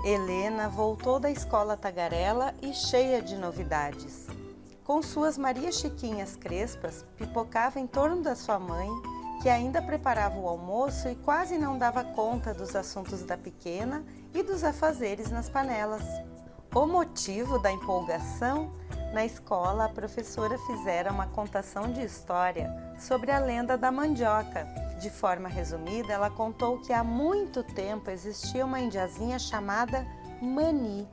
Helena voltou da escola tagarela e cheia de novidades. Com suas Maria Chiquinhas crespas, pipocava em torno da sua mãe, que ainda preparava o almoço e quase não dava conta dos assuntos da pequena e dos afazeres nas panelas. O motivo da empolgação? Na escola, a professora fizera uma contação de história sobre a lenda da mandioca. De forma resumida, ela contou que há muito tempo existia uma indiazinha chamada Mani,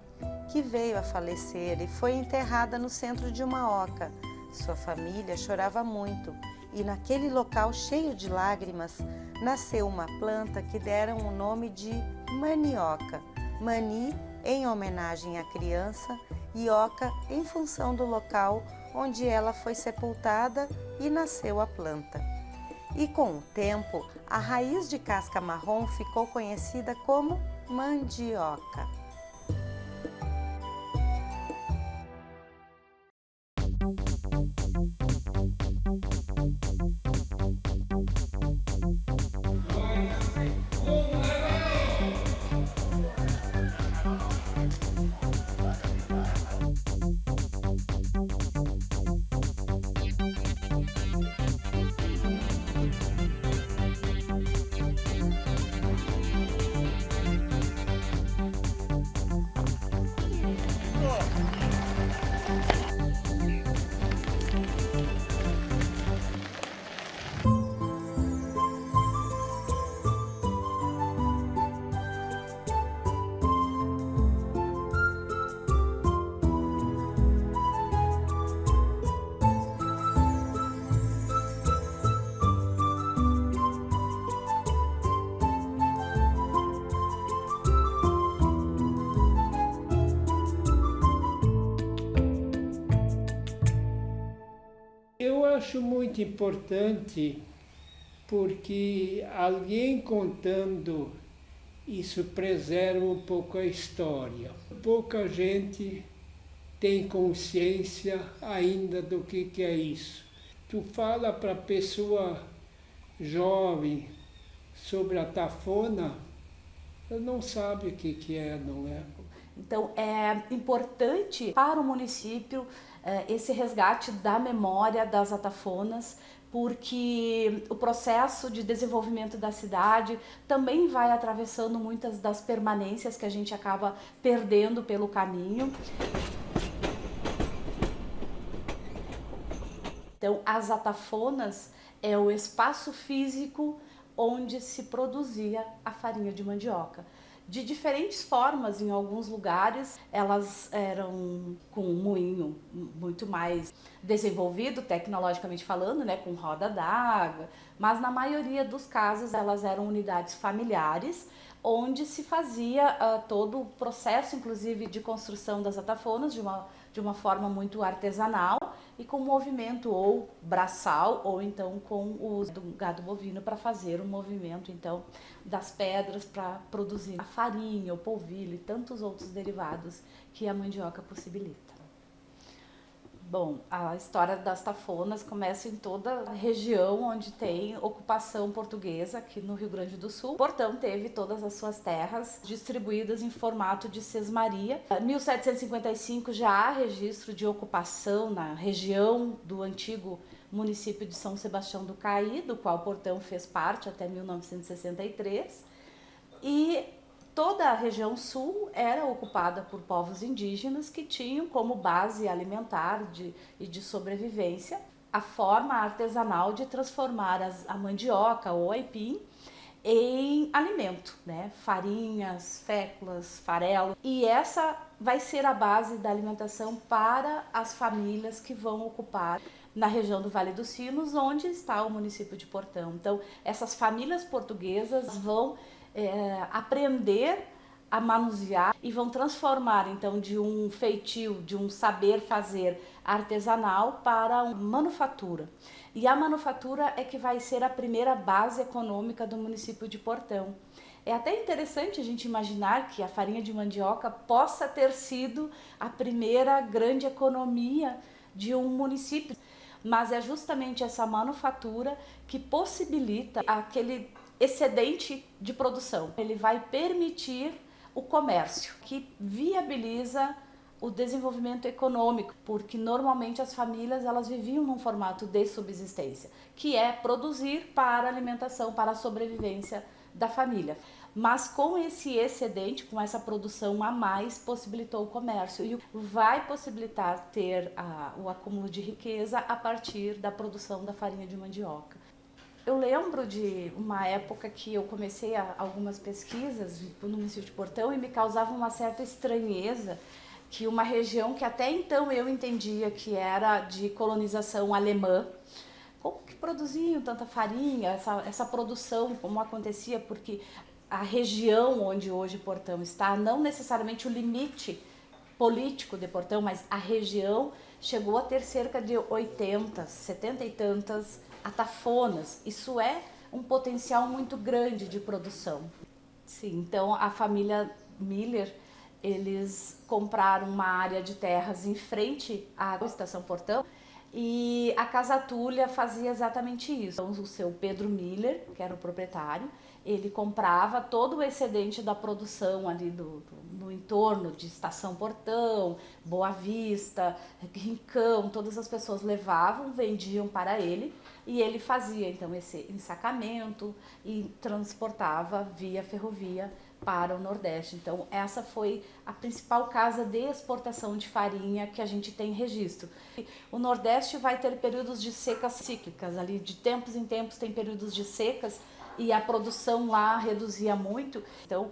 que veio a falecer e foi enterrada no centro de uma oca. Sua família chorava muito e naquele local cheio de lágrimas nasceu uma planta que deram o nome de manioca. Mani em homenagem à criança e oca em função do local onde ela foi sepultada e nasceu a planta. E com o tempo, a raiz de casca marrom ficou conhecida como mandioca. Eu acho muito importante porque alguém contando isso preserva um pouco a história. Pouca gente tem consciência ainda do que é isso. Tu fala para a pessoa jovem sobre a tafona, ela não sabe o que é, não é? Então é importante para o município esse resgate da memória das atafonas, porque o processo de desenvolvimento da cidade também vai atravessando muitas das permanências que a gente acaba perdendo pelo caminho. Então as atafonas é o espaço físico onde se produzia a farinha de mandioca. De diferentes formas, em alguns lugares elas eram com um moinho muito mais desenvolvido tecnologicamente falando, né, com roda d'água, mas na maioria dos casos elas eram unidades familiares onde se fazia todo o processo, inclusive de construção das atafonas de uma forma muito artesanal e com movimento ou braçal ou então com o uso do gado bovino para fazer o movimento então das pedras para produzir a farinha, o polvilho e tantos outros derivados que a mandioca possibilita. Bom, a história das tafonas começa em toda a região onde tem ocupação portuguesa, aqui no Rio Grande do Sul. Portão teve todas as suas terras distribuídas em formato de sesmaria. Em 1755 já há registro de ocupação na região do antigo município de São Sebastião do Caí, do qual Portão fez parte até 1963. E toda a região sul era ocupada por povos indígenas que tinham como base alimentar e de sobrevivência a forma artesanal de transformar a mandioca ou aipim em alimento, né? Farinhas, féculas, farelo. E essa vai ser a base da alimentação para as famílias que vão ocupar na região do Vale dos Sinos, onde está o município de Portão. Então, essas famílias portuguesas vão aprender a manusear e vão transformar então de um feitio, de um saber fazer artesanal para uma manufatura. E a manufatura é que vai ser a primeira base econômica do município de Portão. É até interessante a gente imaginar que a farinha de mandioca possa ter sido a primeira grande economia de um município, mas é justamente essa manufatura que possibilita aquele excedente de produção. Ele vai permitir o comércio, que viabiliza o desenvolvimento econômico, porque normalmente as famílias elas viviam num formato de subsistência, que é produzir para alimentação, para a sobrevivência da família. Mas com esse excedente, com essa produção a mais, possibilitou o comércio e vai possibilitar ter o acúmulo de riqueza a partir da produção da farinha de mandioca. Eu lembro de uma época que eu comecei algumas pesquisas no município de Portão e me causava uma certa estranheza que uma região que até então eu entendia que era de colonização alemã, como que produziam tanta farinha, essa produção, como acontecia, porque a região onde hoje Portão está, não necessariamente o limite político de Portão, mas a região chegou a ter cerca de 80, 70 e tantas atafonas. Isso é um potencial muito grande de produção. Sim, então a família Miller, eles compraram uma área de terras em frente à Estação Portão e a Casa Túlia fazia exatamente isso. Então, o seu Pedro Miller, que era o proprietário, ele comprava todo o excedente da produção ali no entorno de Estação Portão, Boa Vista, Rincão, todas as pessoas levavam, vendiam para ele e ele fazia então esse ensacamento e transportava via ferrovia para o Nordeste. Então essa foi a principal casa de exportação de farinha que a gente tem registro. O Nordeste vai ter períodos de secas cíclicas, ali de tempos em tempos tem períodos de secas e a produção lá reduzia muito. Então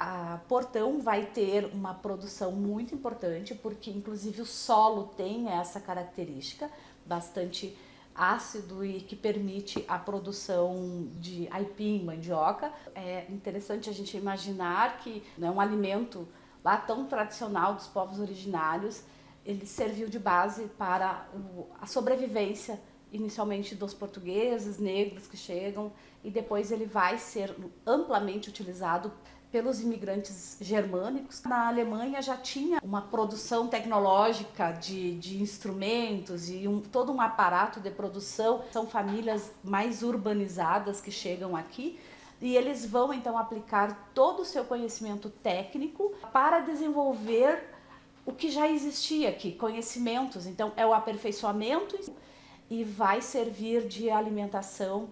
a Portão vai ter uma produção muito importante, porque inclusive o solo tem essa característica bastante ácido e que permite a produção de aipim, mandioca. É interessante a gente imaginar que é um alimento lá tão tradicional dos povos originários, ele serviu de base para a sobrevivência inicialmente dos portugueses, negros que chegam, e depois ele vai ser amplamente utilizado pelos imigrantes germânicos. Na Alemanha já tinha uma produção tecnológica de instrumentos e todo um aparato de produção. São famílias mais urbanizadas que chegam aqui e eles vão então aplicar todo o seu conhecimento técnico para desenvolver o que já existia aqui, conhecimentos. Então é o aperfeiçoamento e vai servir de alimentação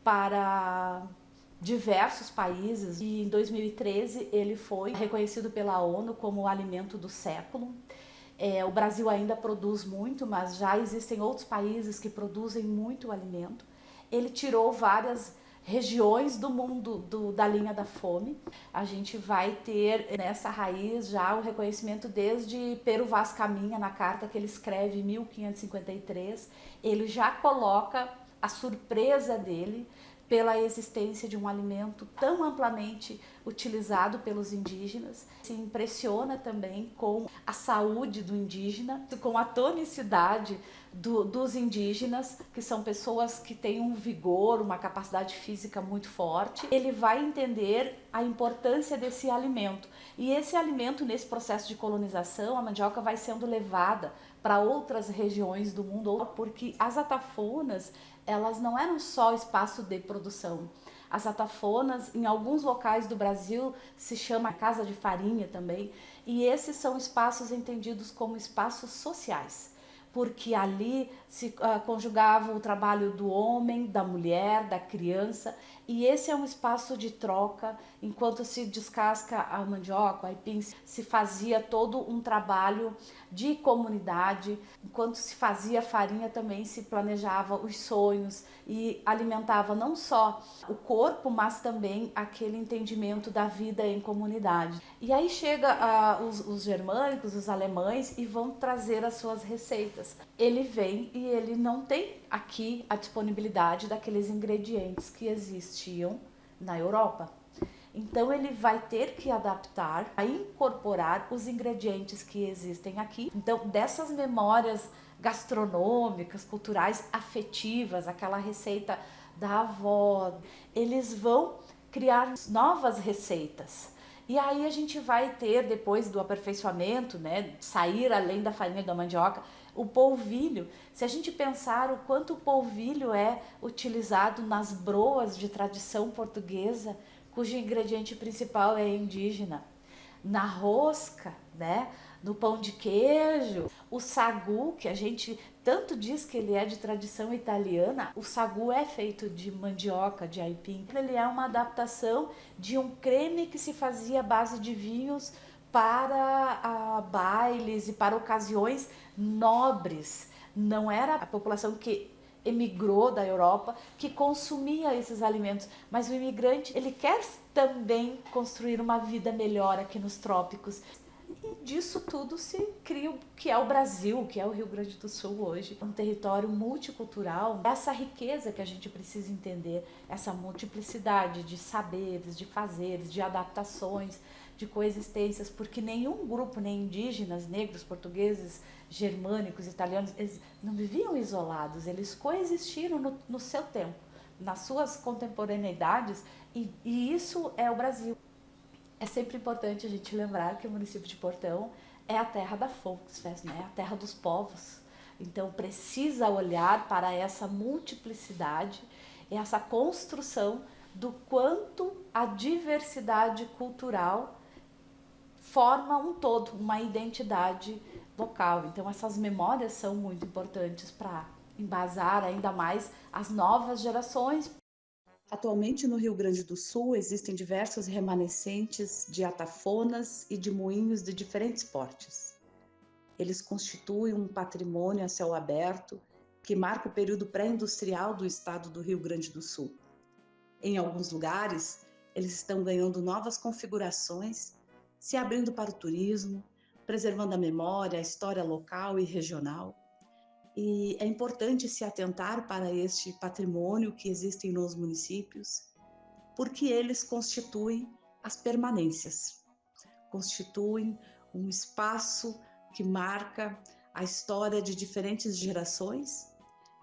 para diversos países, e em 2013 ele foi reconhecido pela ONU como o alimento do século. O Brasil ainda produz muito, mas já existem outros países que produzem muito alimento. Ele tirou várias regiões do mundo da linha da fome. A gente vai ter nessa raiz já o reconhecimento desde Pero Vaz Caminha, na carta que ele escreve em 1553. Ele já coloca a surpresa dele pela existência de um alimento tão amplamente utilizado pelos indígenas. Se impressiona também com a saúde do indígena, com a tonicidade dos indígenas, que são pessoas que têm um vigor, uma capacidade física muito forte. Ele vai entender a importância desse alimento. E esse alimento, nesse processo de colonização, a mandioca vai sendo levada para outras regiões do mundo, porque as atafonas, elas não eram só espaço de produção. As atafonas, em alguns locais do Brasil, se chama casa de farinha também, e esses são espaços entendidos como espaços sociais, porque ali se conjugava o trabalho do homem, da mulher, da criança, e esse é um espaço de troca. Enquanto se descasca a mandioca, o aipim, se fazia todo um trabalho de comunidade. Enquanto se fazia farinha, também se planejava os sonhos e alimentava não só o corpo, mas também aquele entendimento da vida em comunidade. E aí chega os germânicos, os alemães, e vão trazer as suas receitas. Ele vem e ele não tem aqui a disponibilidade daqueles ingredientes que existiam na Europa. Então ele vai ter que adaptar, a incorporar os ingredientes que existem aqui. Então dessas memórias gastronômicas, culturais, afetivas, aquela receita da avó, eles vão criar novas receitas. E aí a gente vai ter, depois do aperfeiçoamento, né, sair além da farinha da mandioca, o polvilho. Se a gente pensar o quanto o polvilho é utilizado nas broas de tradição portuguesa, cujo ingrediente principal é indígena. na rosca, né? No pão de queijo. O sagu, que a gente tanto diz que ele é de tradição italiana, o sagu é feito de mandioca, de aipim. Ele é uma adaptação de um creme que se fazia à base de vinhos para bailes e para ocasiões nobres. Não era a população que emigrou da Europa que consumia esses alimentos, mas o imigrante, ele quer também construir uma vida melhor aqui nos trópicos. E disso tudo se cria o que é o Brasil, o que é o Rio Grande do Sul hoje, um território multicultural. Essa riqueza que a gente precisa entender, essa multiplicidade de saberes, de fazeres, de adaptações, de coexistências, porque nenhum grupo, nem indígenas, negros, portugueses, germânicos, italianos, eles não viviam isolados, eles coexistiram no seu tempo, nas suas contemporaneidades, e isso é o Brasil. É sempre importante a gente lembrar que o município de Portão é a terra da Volksfest, né? A terra dos povos. Então precisa olhar para essa multiplicidade, essa construção do quanto a diversidade cultural forma um todo, uma identidade local. Então essas memórias são muito importantes para embasar ainda mais as novas gerações. Atualmente no Rio Grande do Sul existem diversos remanescentes de atafonas e de moinhos de diferentes portes. Eles constituem um patrimônio a céu aberto que marca o período pré-industrial do estado do Rio Grande do Sul. Em alguns lugares, eles estão ganhando novas configurações, se abrindo para o turismo, preservando a memória, a história local e regional. E é importante se atentar para este patrimônio que existe nos municípios, porque eles constituem as permanências, constituem um espaço que marca a história de diferentes gerações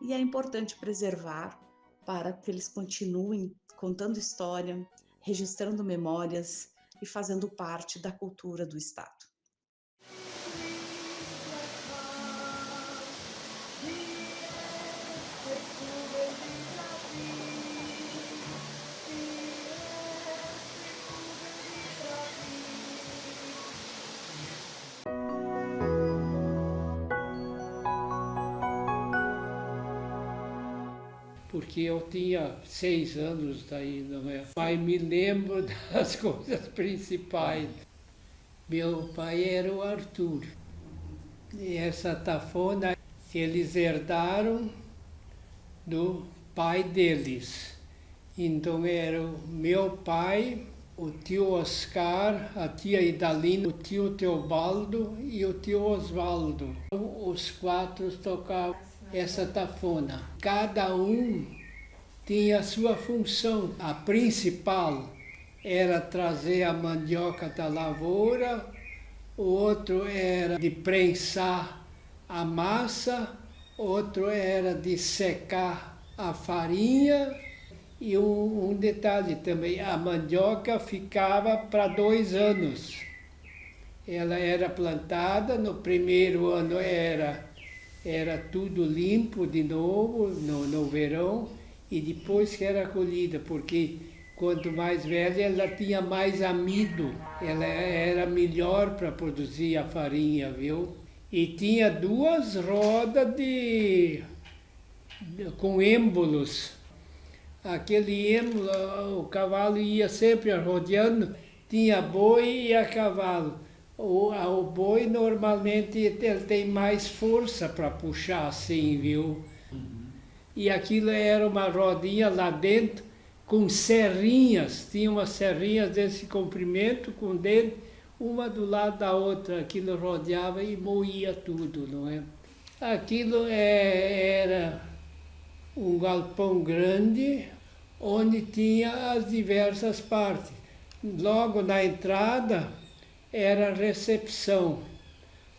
e é importante preservar para que eles continuem contando história, registrando memórias e fazendo parte da cultura do estado. Porque eu tinha 6 anos daí, não é? Mas me lembro das coisas principais. Meu pai era o Arthur. E essa tafona eles herdaram do pai deles. Então era o meu pai, o tio Oscar, a tia Idalina, o tio Teobaldo e o tio Osvaldo. Os 4 tocavam essa tafona. Cada um tinha a sua função. A principal era trazer a mandioca da lavoura, o outro era de prensar a massa, outro era de secar a farinha. E um detalhe também, a mandioca ficava para 2 anos. Ela era plantada, no primeiro ano era tudo limpo de novo, no verão, e depois que era colhida, porque quanto mais velha ela tinha mais amido, ela era melhor para produzir a farinha, viu? E tinha 2 rodas com êmbolos. Aquele êmbolo, o cavalo ia sempre rodeando, tinha boi e a cavalo. O boi normalmente ele tem mais força para puxar assim, viu? E aquilo era uma rodinha lá dentro com serrinhas, tinha umas serrinhas desse comprimento com dentro, uma do lado da outra, aquilo rodeava e moía tudo, não é? Aquilo era um galpão grande, onde tinha as diversas partes. Logo na entrada era a recepção.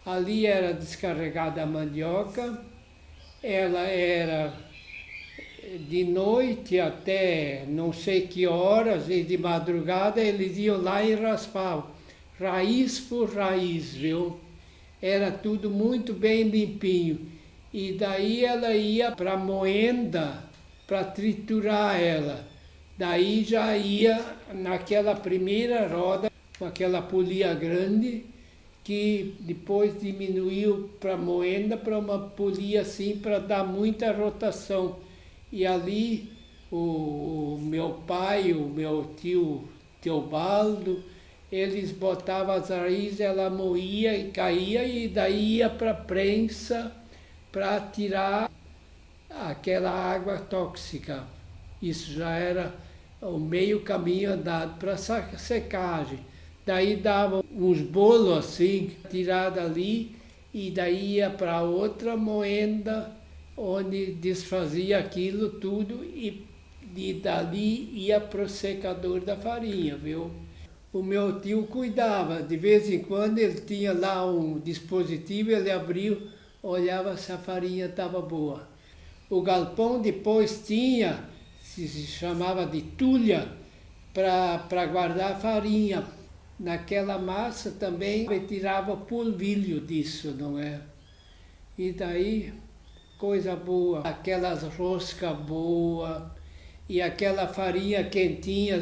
Ali era descarregada a mandioca, ela era de noite até não sei que horas, e de madrugada eles iam lá e raspavam, raiz por raiz, viu? Era tudo muito bem limpinho. E daí ela ia para a moenda para triturar ela. Daí já ia naquela primeira roda, aquela polia grande, que depois diminuiu para moenda, para uma polia assim, para dar muita rotação. E ali o meu pai, o meu tio Teobaldo, eles botavam as raízes, ela moía e caía, e daí ia para a prensa para tirar aquela água tóxica. Isso já era o meio caminho andado para a secagem. Daí davam uns bolos assim, tirado ali, e daí ia para outra moenda, onde desfazia aquilo tudo, e dali ia para o secador da farinha, viu? O meu tio cuidava, de vez em quando ele tinha lá um dispositivo, ele abriu, olhava se a farinha estava boa. O galpão depois tinha, se chamava de tulha, para guardar a farinha. Naquela massa também retirava polvilho disso, não é? E daí, coisa boa, aquelas roscas boas, e aquela farinha quentinha,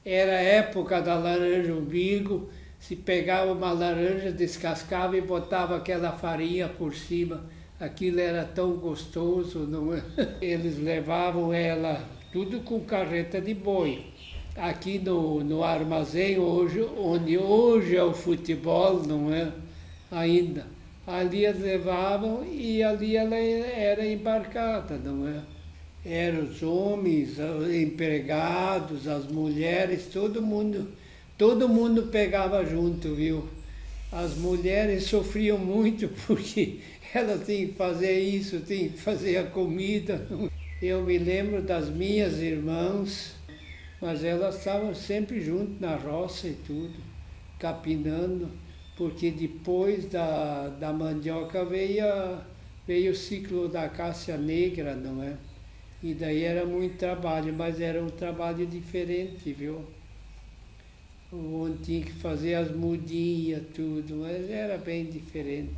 era a época da laranja umbigo, se pegava uma laranja, descascava e botava aquela farinha por cima. Aquilo era tão gostoso, não é? Eles levavam ela tudo com carreta de boi. Aqui no armazém, onde hoje é o futebol, não é? Ainda. Ali eles levavam e ali ela era embarcada, não é? Eram os homens, os empregados, as mulheres, todo mundo pegava junto, viu? As mulheres sofriam muito porque elas tinham que fazer isso, tinham que fazer a comida. Eu me lembro das minhas irmãs, mas elas estavam sempre juntas na roça e tudo, capinando, porque depois da mandioca veio o ciclo da cássia negra, não é? E daí era muito trabalho, mas era um trabalho diferente, viu? Onde tinha que fazer as mudinhas, tudo, mas era bem diferente.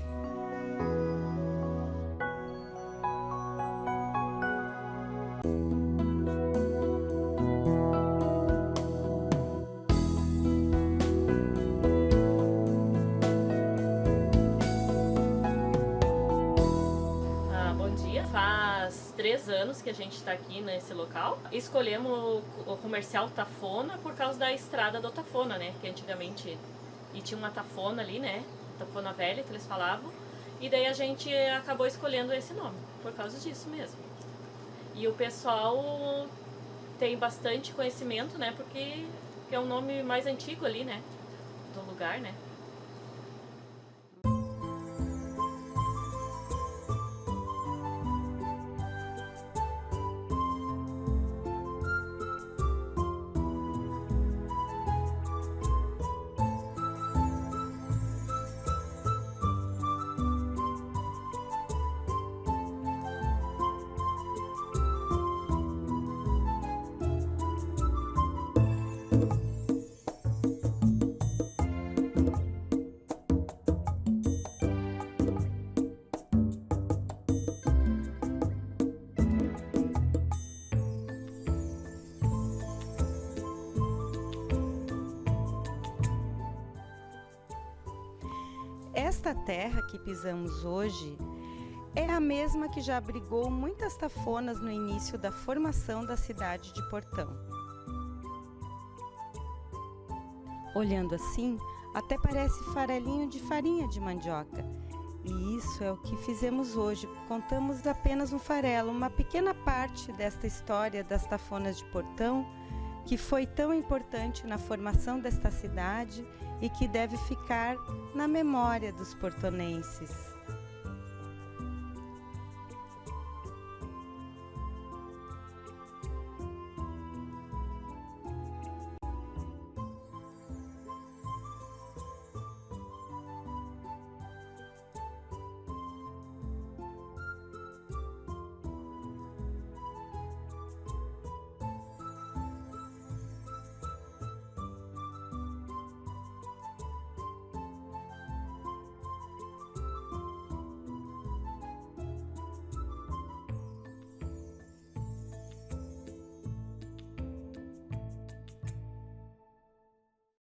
Faz 3 anos que a gente está aqui nesse local. Escolhemos o comercial Tafona por causa da estrada do Tafona, né? Que antigamente tinha uma Tafona ali, né? Tafona velha, que eles falavam. E daí a gente acabou escolhendo esse nome, por causa disso mesmo. E o pessoal tem bastante conhecimento, né? Porque é um nome mais antigo ali, né? Do lugar, né? Esta terra que pisamos hoje é a mesma que já abrigou muitas tafonas no início da formação da cidade de Portão. Olhando assim, até parece farelinho de farinha de mandioca. E isso é o que fizemos hoje. Contamos apenas um farelo, uma pequena parte desta história das tafonas de Portão, que foi tão importante na formação desta cidade e que deve ficar na memória dos portonenses.